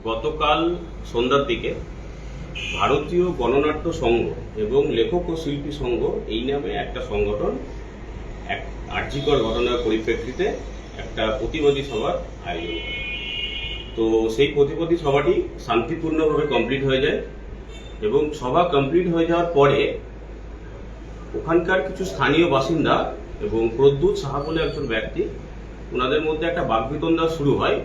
গতকাল সন্ধ্যার দিকে ভারতীয় গণনাট্য সংঘ এবং লেখক ও শিল্পী সংঘ এই নামে একটা সংগঠন এক আর্যিকর ঘটনার পরিপ্রেক্ষিতে একটা প্রতিবাদী সভার আয়োজন করে। তো সেই প্রতিবাদী সভাটি শান্তিপূর্ণভাবে কমপ্লিট হয়ে যায় এবং সভা কমপ্লিট হয়ে যাওয়ার পরে ওখানকার কিছু স্থানীয় বাসিন্দা এবং প্রদ্যুৎ সাহা বলে একজন ব্যক্তি, ওনাদের মধ্যে একটা বাকবিতণ্ডা শুরু হয়।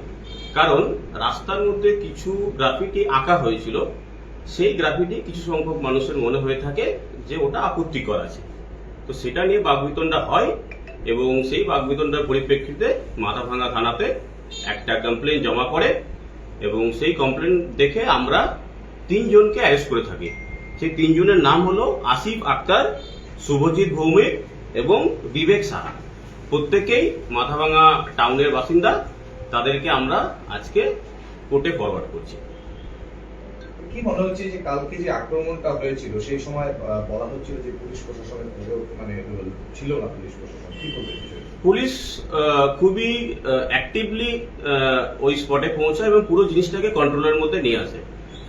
কারণ রাস্তার মধ্যে কিছু গ্রাফিটি আঁকা হয়েছিল, সেই গ্রাফিটি কিছু সংখ্যক মানুষের মনে হয়ে থাকে যে ওটা আপত্তিকর আছে। তো সেটা নিয়ে বাকবিতণ্ডা হয় এবং সেই বাকবিতণ্ডার পরিপ্রেক্ষিতে মাথাভাঙা থানাতে একটা কমপ্লেন জমা করে এবং সেই কমপ্লেন দেখে আমরা 3 জনকে অ্যারেস্ট করে থাকি। সেই 3 জনের নাম হলো আসিফ আক্তার, শুভজিৎ ভৌমিক এবং বিবেক সাহা। প্রত্যেকেই মাথাভাঙা টাউনের বাসিন্দা। তাদেরকে আমরা আজকে কোর্টে ফরওয়ার্ড করছি। কি মনে হচ্ছে যে কালকে যে আক্রমণটা হয়েছিল সেই সময় বলা হচ্ছিল যে পুলিশ প্রশাসনের ছিল না, পুলিশ প্রশাসন কি বলবেন? পুলিশ খুবই অ্যাক্টিভলি ওই স্পটে পৌঁছায় এবং পুরো জিনিসটাকে কন্ট্রোলের মধ্যে নিয়ে আসে।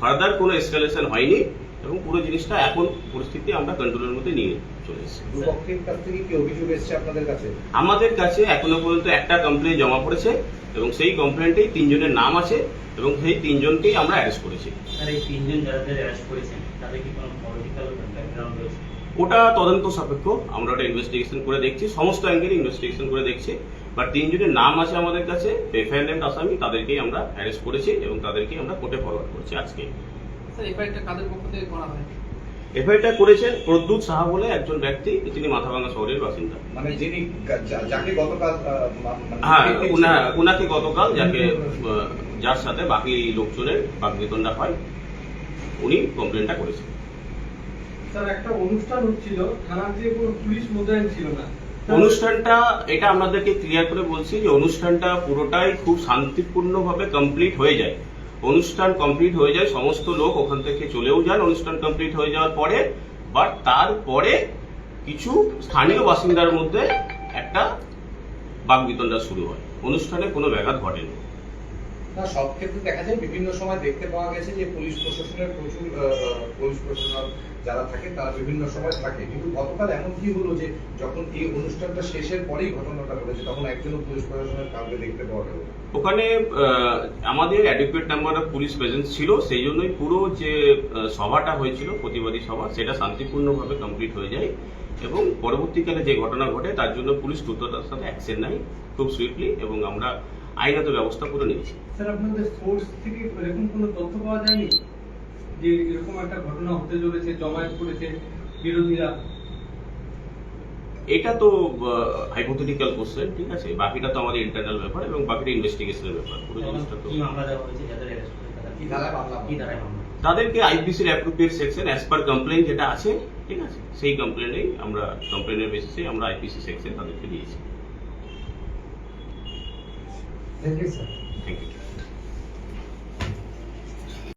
ফার্দার কোনো এসকালেশন হয়নি এবং পুরো জিনিসটা এখন পরিস্থিতি আমরা কন্ট্রোলের মধ্যে নিয়ে চলে এসেছি। দুপক্ষের কাছ থেকে কি অভিযোগ এসেছে আপনাদের কাছে? আমাদের কাছে এখনো পর্যন্ত একটা কমপ্লেন জমা পড়েছে এবং সেই কমপ্লেনটেই 3 জনের নাম আছে এবং সেই 3 জনকেই আমরা অ্যারেস্ট করেছি। আর এই 3 জন যারা অ্যারেস্ট করেছেন তাদের কি কোনো পলিটিক্যাল ব্যাকগ্রাউন্ড রয়েছে? ওটা তদন্ত সাপেক্ষ, আমরা ওটা ইনভেস্টিগেশন করে দেখছি, সমস্ত অ্যাঙ্গেলে ইনভেস্টিগেশন করে দেখছি। বাট 3 জনের নাম আছে আমাদের কাছে, এফআইআর আসামি, তাদেরকেই আমরা অ্যারেস্ট করেছি এবং তাদেরকেই আমরা কোর্টে ফরওয়ার্ড করছি আজকে। স্যার এফআইআরটা কাদের পক্ষ থেকে করা হয়? এফআইআরটা করেছেন প্রদ্যুৎ সাহা বলে একজন ব্যক্তি, তিনি মাথাভাঙা শহরের বাসিন্দা। মানে যিনি যাকে গতকাল হ্যাঁ, উনাকে গতকাল যার সাথে বাকি লোকজনের বাকবিতণ্ডা হয়, উনি কমপ্লেনটা করেছেন। স্যার একটা অনুষ্ঠান হচ্ছিল, থানার যে কোনো পুলিশ মোতায়েন ছিল না। অনুষ্ঠানটা, এটা আপনাদেরকে ক্লিয়ার করে বলছি যে অনুষ্ঠানটা পুরোটাই খুব শান্তিপূর্ণভাবে কমপ্লিট হয়ে যায়। অনুষ্ঠান কমপ্লিট হয়ে যায়, সমস্ত লোক ওখান থেকে চলেও যান অনুষ্ঠান কমপ্লিট হয়ে যাওয়ার পরে। বাট তারপরে কিছু স্থানীয় বাসিন্দার মধ্যে একটা বাকবিতণ্ডা শুরু হয়, অনুষ্ঠানে কোনো ব্যাঘাত ঘটেনি। না, সব ক্ষেত্রে দেখা যায় বিভিন্ন সময় দেখতে পাওয়া গেছে যে পুলিশ প্রশাসনের প্রচুর পুলিশ প্রশাসন যারা থাকে তারা বিভিন্ন সময় থাকে, কিন্তু গতকাল এমন কি হলো যে যখন এই অনুষ্ঠানটা শেষের পরেই ঘটনাটা ঘটেছে তখন একজনও পুলিশ প্রশাসনের কাউকে দেখতে পাওয়া গেল? ওখানে আমাদের adequate number of police presence ছিল, সেই জন্যই পুরো যে সভাটা হয়েছিল প্রতিবাদী সভা, সেটা শান্তিপূর্ণভাবে কমপ্লিট হয়ে যায় এবং পরবর্তীকালে যে ঘটনা ঘটে তার জন্য পুলিশ দ্রুততার সাথে অ্যাকশন নেয় খুব সুইফটলি এবং আমরা আইনত ব্যবস্থা করে নিয়েছি। স্যার আপনাদের সোর্স থেকে এরকম কোনো তথ্য পাওয়া যায়নি যে এরকম একটা ঘটনা হতে চলেছে, জমায়েত করেছে বিরোধীরা? এটা তো হাইপোথেটিক্যাল কোশ্চেন, ঠিক আছে। বাকিটা তো আমাদের ইন্টারনাল ব্যাপার এবং বাকিটা ইনভেস্টিগেশনের ব্যাপার। পুরো জিনিসটা তো কি মামলা দেওয়া হয়েছে যাদের অ্যারেস্ট করেছে তারা কি ধারায় মামলা? তাদেরকে আইপিসির appropriate section as per complaint যেটা আছে, ঠিক আছে, সেই কমপ্লেনেই আমরা কমপ্লেনের বেসিসে আমরা আইপিসি সেকশন তাদেরকে দিয়েছি। Thank you sir. Thank you.